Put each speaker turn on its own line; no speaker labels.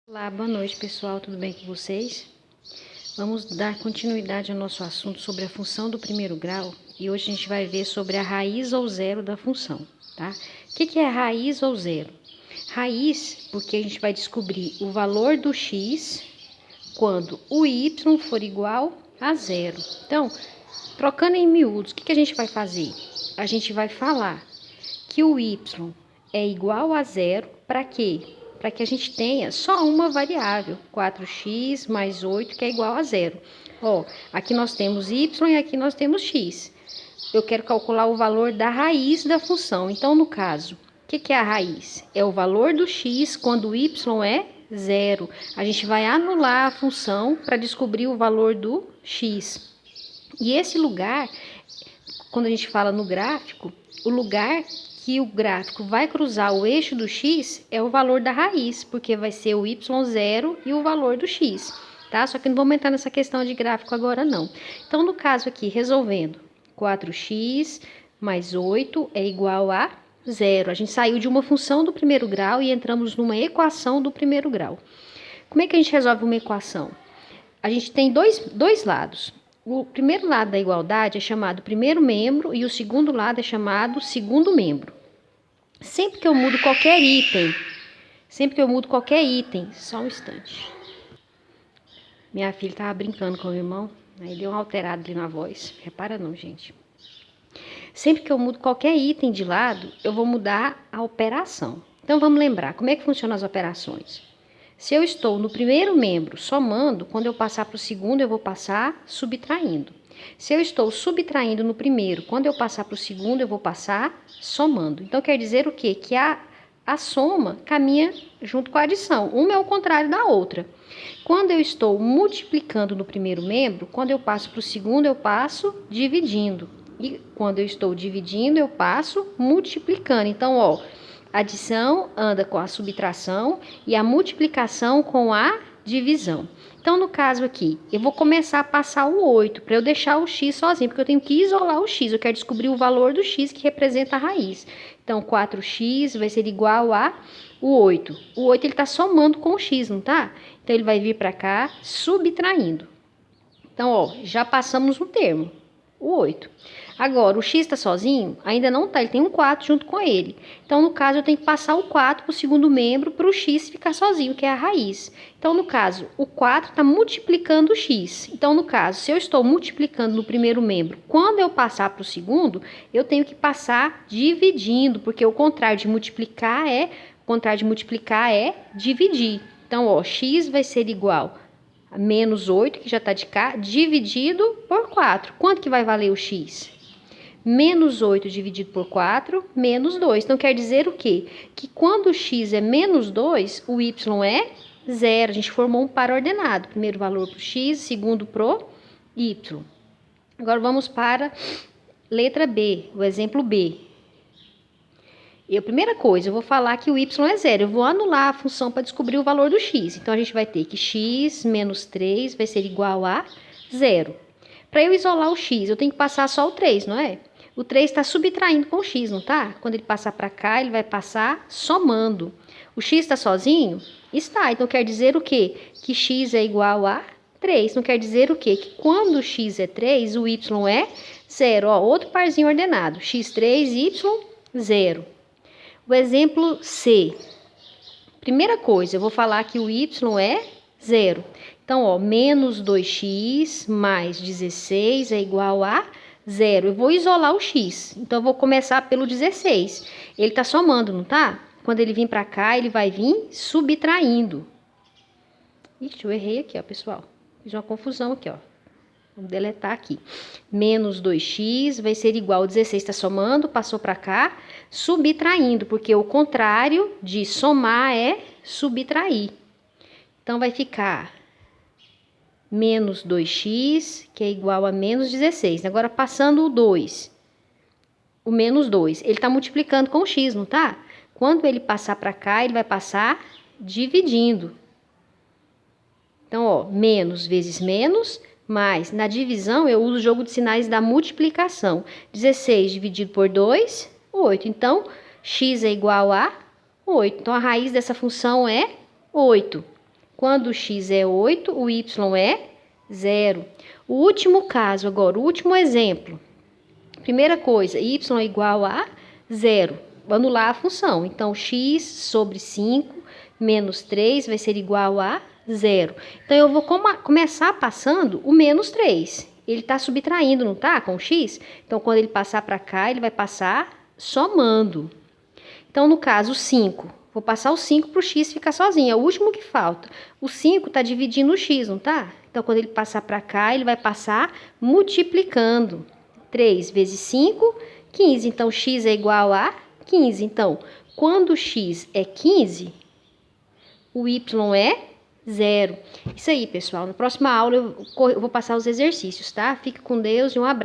Olá, boa noite pessoal, tudo bem com vocês? Vamos dar continuidade ao nosso assunto sobre a função do primeiro grau e hoje a gente vai ver sobre a raiz ou zero da função, tá? O que é raiz ou zero? Raiz, porque a gente vai descobrir o valor do x quando o y for igual a zero. Então, trocando em miúdos, o que a gente vai fazer? A gente vai falar que o y é igual a zero para quê? Para que a gente tenha só uma variável, 4x mais 8, que é igual a zero. Ó, aqui nós temos y e aqui nós temos x. Eu quero calcular o valor da raiz da função. Então, no caso, o que é a raiz? É o valor do x quando o y é zero. A gente vai anular a função para descobrir o valor do x. E esse lugar, quando a gente fala no gráfico, o lugar que o gráfico vai cruzar o eixo do x é o valor da raiz, porque vai ser o y0 e o valor do x, tá? Só que não vamos entrar nessa questão de gráfico agora, não. Então, no caso aqui, resolvendo, 4x mais 8 é igual a zero. A gente saiu de uma função do primeiro grau e entramos numa equação do primeiro grau. Como é que a gente resolve uma equação? A gente tem dois lados. O primeiro lado da igualdade é chamado primeiro membro e o segundo lado é chamado segundo membro. Sempre que eu mudo qualquer item, só um instante. Minha filha estava brincando com o irmão, aí deu uma alterada ali na voz. Repara não, gente. Sempre que eu mudo qualquer item de lado, eu vou mudar a operação. Então vamos lembrar, como é que funcionam as operações? Se eu estou no primeiro membro somando, quando eu passar para o segundo, eu vou passar subtraindo. Se eu estou subtraindo no primeiro, quando eu passar para o segundo, eu vou passar somando. Então, quer dizer o quê? Que a soma caminha junto com a adição. Uma é o contrário da outra. Quando eu estou multiplicando no primeiro membro, quando eu passo para o segundo, eu passo dividindo. E quando eu estou dividindo, eu passo multiplicando. Então, ó, a adição anda com a subtração e a multiplicação com a divisão. Então, no caso aqui, eu vou começar a passar o 8 para eu deixar o x sozinho, porque eu tenho que isolar o x. Eu quero descobrir o valor do x que representa a raiz. Então, 4x vai ser igual a o 8. O 8 ele está somando com o x, não tá? Então, ele vai vir para cá subtraindo. Então, ó, já passamos um termo, o 8. Agora, o x está sozinho? Ainda não está, ele tem um 4 junto com ele. Então, no caso, eu tenho que passar o 4 para o segundo membro para o x ficar sozinho, que é a raiz. Então, no caso, o 4 está multiplicando o x. Então, no caso, se eu estou multiplicando no primeiro membro, quando eu passar para o segundo, eu tenho que passar dividindo, porque o contrário de multiplicar é dividir. Então, ó, x vai ser igual a menos 8, que já está de cá, dividido por 4. Quanto que vai valer o x? Menos 8 dividido por 4, menos 2. Então, quer dizer o quê? Que quando o x é menos 2, o y é zero. A gente formou um par ordenado. Primeiro valor para o x, segundo para o y. Agora, vamos para letra B, o exemplo B. E a primeira coisa, eu vou falar que o y é zero. Eu vou anular a função para descobrir o valor do x. Então, a gente vai ter que x menos 3 vai ser igual a zero. Para eu isolar o x, eu tenho que passar só o 3, não é? O 3 está subtraindo com o x, não tá? Quando ele passar para cá, ele vai passar somando. O x está sozinho? Está. Então, quer dizer o quê? Que x é igual a 3. Não quer dizer o quê? Que quando o x é 3, o y é zero. Ó, outro parzinho ordenado. x3, y, 0. O exemplo C. Primeira coisa, eu vou falar que o y é zero. Então, ó, menos 2x mais 16 é igual a zero. Eu vou isolar o x. Então, eu vou começar pelo 16. Ele está somando, não tá? Quando ele vir para cá, ele vai vir subtraindo. Ixi, eu errei aqui, ó, pessoal. Fiz uma confusão aqui, ó. Vamos deletar aqui. Menos 2x vai ser igual a 16, está somando, passou para cá, subtraindo, porque o contrário de somar é subtrair. Então, vai ficar menos 2x, que é igual a menos 16. Agora, passando o 2, o menos 2, ele está multiplicando com o x, não tá? Quando ele passar para cá, ele vai passar dividindo. Então, ó, menos vezes menos, mais. Na divisão, eu uso o jogo de sinais da multiplicação. 16 dividido por 2, 8. Então, x é igual a 8. Então, a raiz dessa função é 8. Quando o x é 8, o y é 0. O último caso agora, o último exemplo. Primeira coisa, y é igual a 0. Vou anular a função. Então, x sobre 5 menos 3 vai ser igual a 0. Então, eu vou começar passando o menos 3. Ele está subtraindo, não está? Com o x? Então, quando ele passar para cá, ele vai passar somando. Então, no caso, 5. Vou passar o 5 para o x ficar sozinho. É o último que falta. O 5 está dividindo o x, não tá? Então, quando ele passar para cá, ele vai passar multiplicando. 3 vezes 5, 15. Então, x é igual a 15. Então, quando o x é 15, o y é 0. Isso aí, pessoal. Na próxima aula eu vou passar os exercícios, tá? Fique com Deus e um abraço.